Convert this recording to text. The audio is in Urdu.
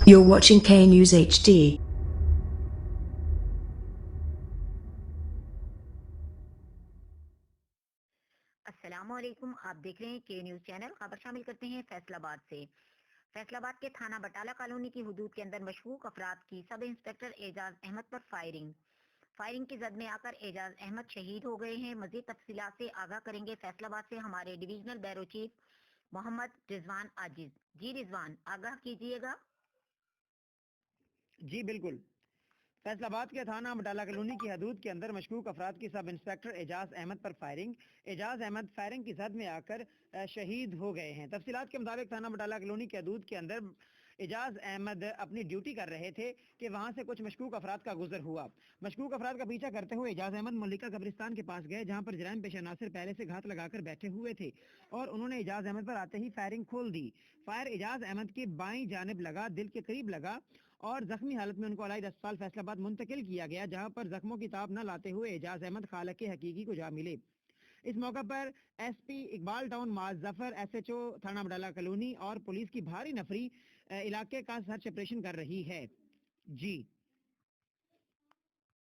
You're watching K News HD. السلام علیکم، آپ دیکھ رہے ہیں کے نیوز چینل۔ خبر شامل کرتے ہیں فیصل آباد سے۔ فیصل آباد کے تھانہ بٹالہ کالونی کی حدود کے اندر مشکوک افراد کی سب انسپکٹر اعجاز احمد پر فائرنگ کی زد میں آ کر اعجاز احمد شہید ہو گئے ہیں۔ مزید تفصیلات سے آگاہ کریں گے فیصل آباد سے ہمارے ڈویژنل بیورو چیف محمد رضوان عاجز۔ جی رضوان، آگاہ کیجیے گا۔ جی بالکل، فیصل آباد کے تھانہ بٹالہ کالونی کی حدود کے اندر مشکوک افراد کی سب انسپکٹر اعجاز احمد پر اعجاز احمد فائرنگ کی زد میں آ کر شہید ہو گئے ہیں۔ تفصیلات کے مطابق تھانہ بٹالہ کالونی کی حدود کے اندر اعجاز احمد اپنی ڈیوٹی کر رہے تھے کہ وہاں سے کچھ مشکوک افراد کا گزر ہوا۔ مشکوک افراد کا پیچھا کرتے ہوئے اعجاز احمد ملکہ قبرستان کے پاس گئے، جہاں پر جرائم پیشہ عناصر پہلے سے گھات لگا کر بیٹھے ہوئے تھے اور انہوں نے اعجاز احمد پر آتے ہی فائرنگ کھول دی۔ فائر اعجاز احمد کی بائیں جانب لگا، دل کے قریب لگا اور زخمی حالت میں ان کو علائد اسپتال فیصل آباد منتقل کیا گیا، جہاں پر زخموں کی تاب نہ لاتے ہوئے اعجاز احمد خالق حقیقی کو جا ملے۔ اس موقع پر ایس پی اقبال ٹاؤن معاذ ظفر، ایس ایچ او تھانہ بٹالہ کالونی اور پولیس کی بھاری نفری علاقے کا سرچ آپریشن کر رہی ہے۔ جی